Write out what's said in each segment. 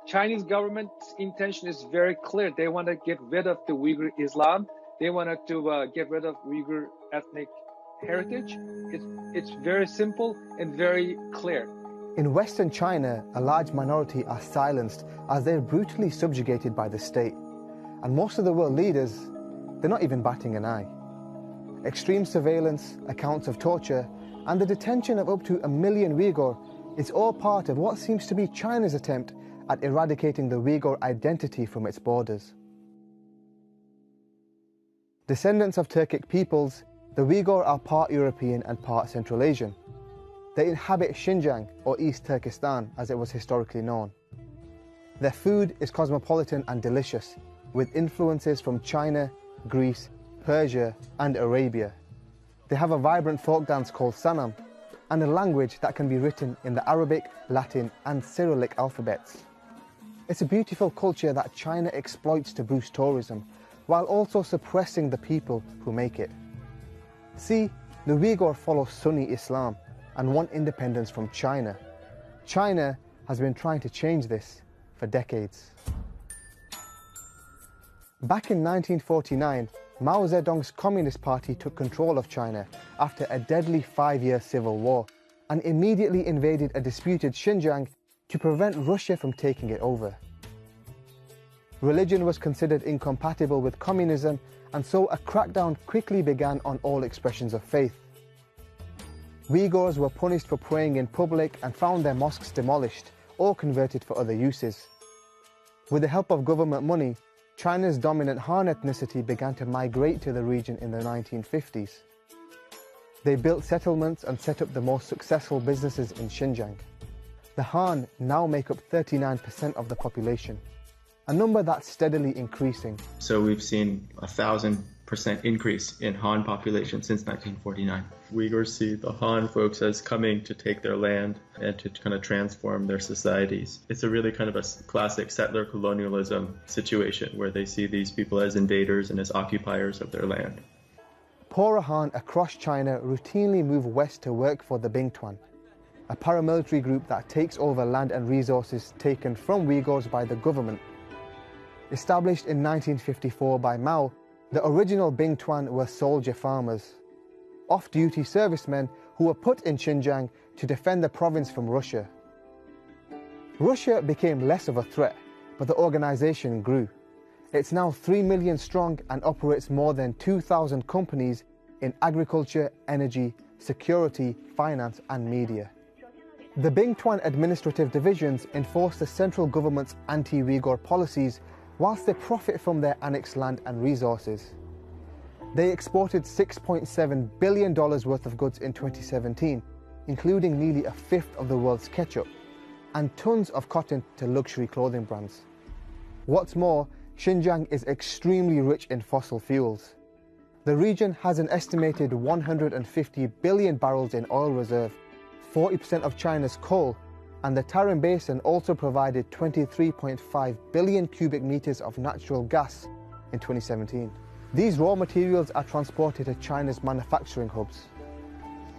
Chinese government's intention is very clear. They want to get rid of the Uyghur Islam. They wanted to get rid of Uyghur ethnic heritage. It's very simple and very clear. In Western China, a large minority are silenced as they're brutally subjugated by the state. And most of the world leaders, they're not even batting an eye. Extreme surveillance, accounts of torture, and the detention of up to 1 million Uyghur is all part of what seems to be China's attempt at eradicating the Uyghur identity from its borders. Descendants of Turkic peoples, the Uyghur are part European and part Central Asian. They inhabit Xinjiang, or East Turkestan as it was historically known. Their food is cosmopolitan and delicious, with influences from China, Greece, Persia and Arabia. They have a vibrant folk dance called Sanam, and a language that can be written in the Arabic, Latin and Cyrillic alphabets. It's a beautiful culture that China exploits to boost tourism, while also suppressing the people who make it. See, the Uyghur follow Sunni Islam and want independence from China. China has been trying to change this for decades. Back in 1949, Mao Zedong's Communist Party took control of China after a deadly 5-year civil war and immediately invaded a disputed Xinjiang to prevent Russia from taking it over. Religion was considered incompatible with communism, and so a crackdown quickly began on all expressions of faith. Uyghurs were punished for praying in public and found their mosques demolished or converted for other uses. With the help of government money, China's dominant Han ethnicity began to migrate to the region in the 1950s. They built settlements and set up the most successful businesses in Xinjiang. The Han now make up 39% of the population, a number that's steadily increasing. So we've seen 1,000% increase in Han population since 1949. Uyghurs see the Han folks as coming to take their land and to kind of transform their societies. It's a really kind of a classic settler colonialism situation where they see these people as invaders and as occupiers of their land. Poorer Han across China routinely move west to work for the Bingtuan, a paramilitary group that takes over land and resources taken from Uyghurs by the government. Established in 1954 by Mao, the original Bingtuan were soldier farmers, off-duty servicemen who were put in Xinjiang to defend the province from Russia. Russia became less of a threat, but the organization grew. It's now 3 million strong and operates more than 2,000 companies in agriculture, energy, security, finance and media. The Bingtuan administrative divisions enforce the central government's anti-Uyghur policies whilst they profit from their annexed land and resources. They exported $6.7 billion worth of goods in 2017, including nearly a fifth of the world's ketchup, and tons of cotton to luxury clothing brands. What's more, Xinjiang is extremely rich in fossil fuels. The region has an estimated 150 billion barrels in oil reserve, 40% of China's coal, and the Tarim Basin also provided 23.5 billion cubic meters of natural gas in 2017. These raw materials are transported to China's manufacturing hubs.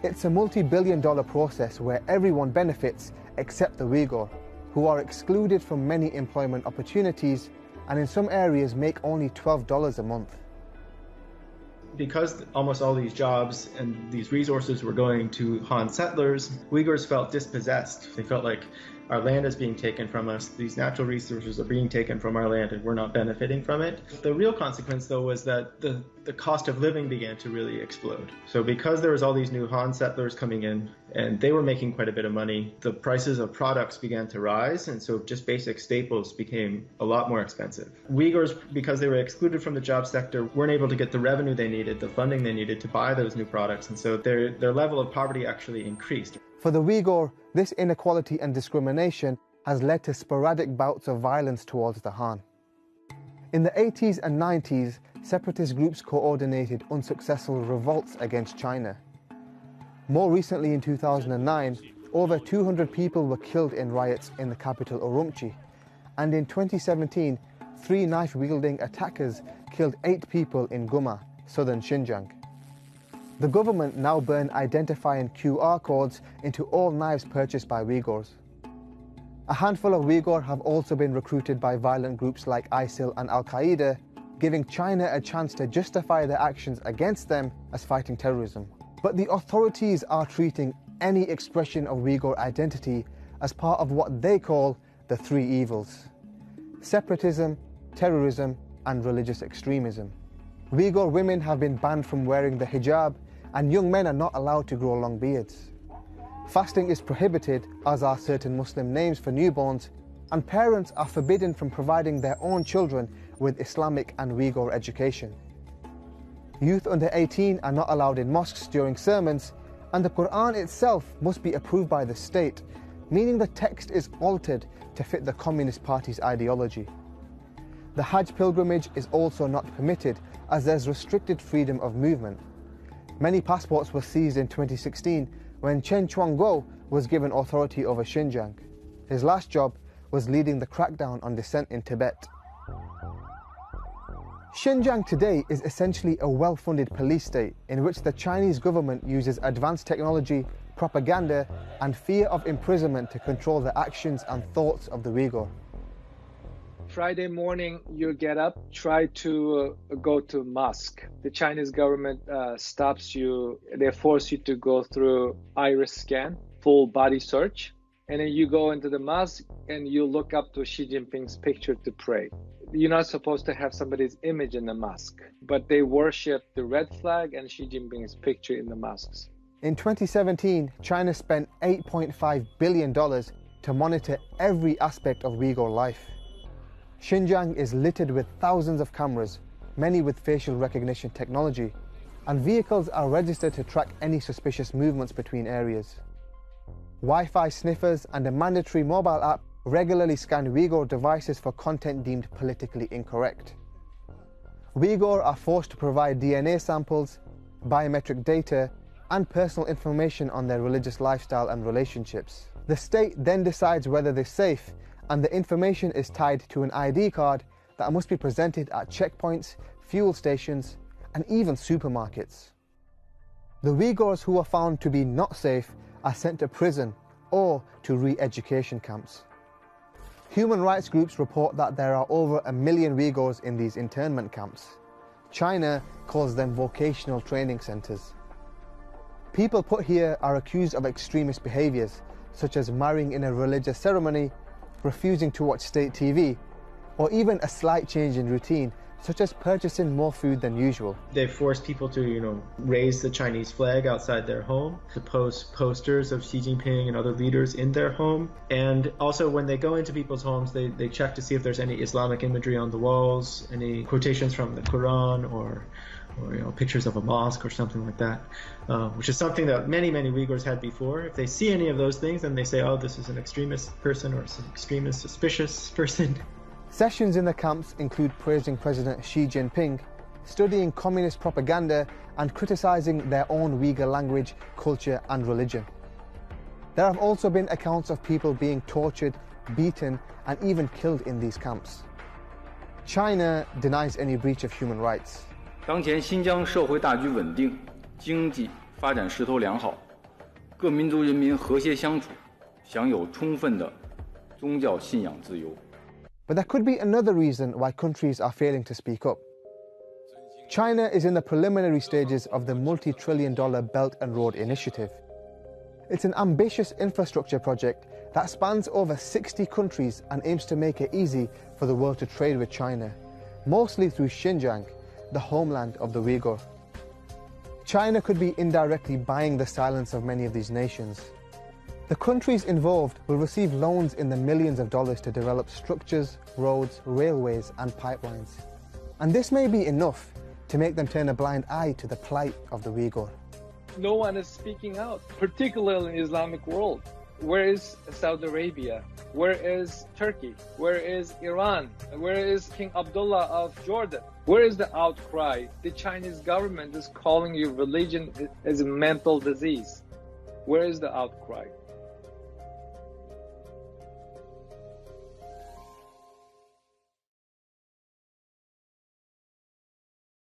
It's a multi-billion-dollar process where everyone benefits except the Uyghur, who are excluded from many employment opportunities and in some areas make only $12 a month. Because almost all these jobs and these resources were going to Han settlers, Uyghurs felt dispossessed. They felt like our land is being taken from us, these natural resources are being taken from our land and we're not benefiting from it. The real consequence though was that the cost of living began to really explode. So because there was all these new Han settlers coming in and they were making quite a bit of money, the prices of products began to rise, and so just basic staples became a lot more expensive. Uyghurs, because they were excluded from the job sector, weren't able to get the revenue they needed, the funding they needed to buy those new products, and so their level of poverty actually increased. For the Uyghur, this inequality and discrimination has led to sporadic bouts of violence towards the Han. In the 80s and 90s, separatist groups coordinated unsuccessful revolts against China. More recently in 2009, over 200 people were killed in riots in the capital Urumqi, and in 2017, 3 knife-wielding attackers killed 8 people in Guma, southern Xinjiang. The government now burn identifying QR codes into all knives purchased by Uyghurs. A handful of Uyghur have also been recruited by violent groups like ISIL and Al-Qaeda, giving China a chance to justify their actions against them as fighting terrorism. But the authorities are treating any expression of Uyghur identity as part of what they call the three evils: separatism, terrorism, and religious extremism. Uyghur women have been banned from wearing the hijab, and young men are not allowed to grow long beards. Fasting is prohibited, as are certain Muslim names for newborns, and parents are forbidden from providing their own children with Islamic and Uyghur education. Youth under 18 are not allowed in mosques during sermons, and the Quran itself must be approved by the state, meaning the text is altered to fit the Communist Party's ideology. The Hajj pilgrimage is also not permitted, as there's restricted freedom of movement. Many passports were seized in 2016 when Chen Quanguo was given authority over Xinjiang. His last job was leading the crackdown on dissent in Tibet. Xinjiang today is essentially a well-funded police state in which the Chinese government uses advanced technology, propaganda, and fear of imprisonment to control the actions and thoughts of the Uyghur. Friday morning, you get up, try to go to mosque. The Chinese government stops you. They force you to go through iris scan, full body search. And then you go into the mosque and you look up to Xi Jinping's picture to pray. You're not supposed to have somebody's image in the mosque, but they worship the red flag and Xi Jinping's picture in the mosques. In 2017, China spent $8.5 billion to monitor every aspect of Uyghur life. Xinjiang is littered with thousands of cameras, many with facial recognition technology, and vehicles are registered to track any suspicious movements between areas. Wi-Fi sniffers and a mandatory mobile app regularly scan Uyghur devices for content deemed politically incorrect. Uyghur are forced to provide DNA samples, biometric data, and personal information on their religious lifestyle and relationships. The state then decides whether they're safe, and the information is tied to an ID card that must be presented at checkpoints, fuel stations, and even supermarkets. The Uyghurs who are found to be not safe are sent to prison or to re-education camps. Human rights groups report that there are over 1 million Uyghurs in these internment camps. China calls them vocational training centers. People put here are accused of extremist behaviors, such as marrying in a religious ceremony, refusing to watch state TV, or even a slight change in routine, such as purchasing more food than usual. They force people to, raise the Chinese flag outside their home, to post posters of Xi Jinping and other leaders in their home. And also when they go into people's homes, they check to see if there's any Islamic imagery on the walls, any quotations from the Quran, or pictures of a mosque or something like that, which is something that many Uyghurs had before. If they see any of those things, then they say, oh, this is an extremist person or an extremist suspicious person. Sessions in the camps include praising President Xi Jinping, studying communist propaganda, and criticizing their own Uyghur language, culture, and religion. There have also been accounts of people being tortured, beaten, and even killed in these camps. China denies any breach of human rights. 当前新疆社会大局稳定，经济发展势头良好，各民族人民和谐相处，享有充分的宗教信仰自由。 But there could be another reason why countries are failing to speak up. China is in the preliminary stages of the multi-trillion-dollar Belt and Road Initiative. It's an ambitious infrastructure project that spans over 60 countries and aims to make it easy for the world to trade with China, mostly through Xinjiang, the homeland of the Uyghur. China could be indirectly buying the silence of many of these nations. The countries involved will receive loans in the millions of dollars to develop structures, roads, railways, and pipelines. And this may be enough to make them turn a blind eye to the plight of the Uyghur. No one is speaking out, particularly in the Islamic world. Where is Saudi Arabia? Where is Turkey? Where is Iran? Where is King Abdullah of Jordan? Where is the outcry? The Chinese government is calling your religion as a mental disease. Where is the outcry?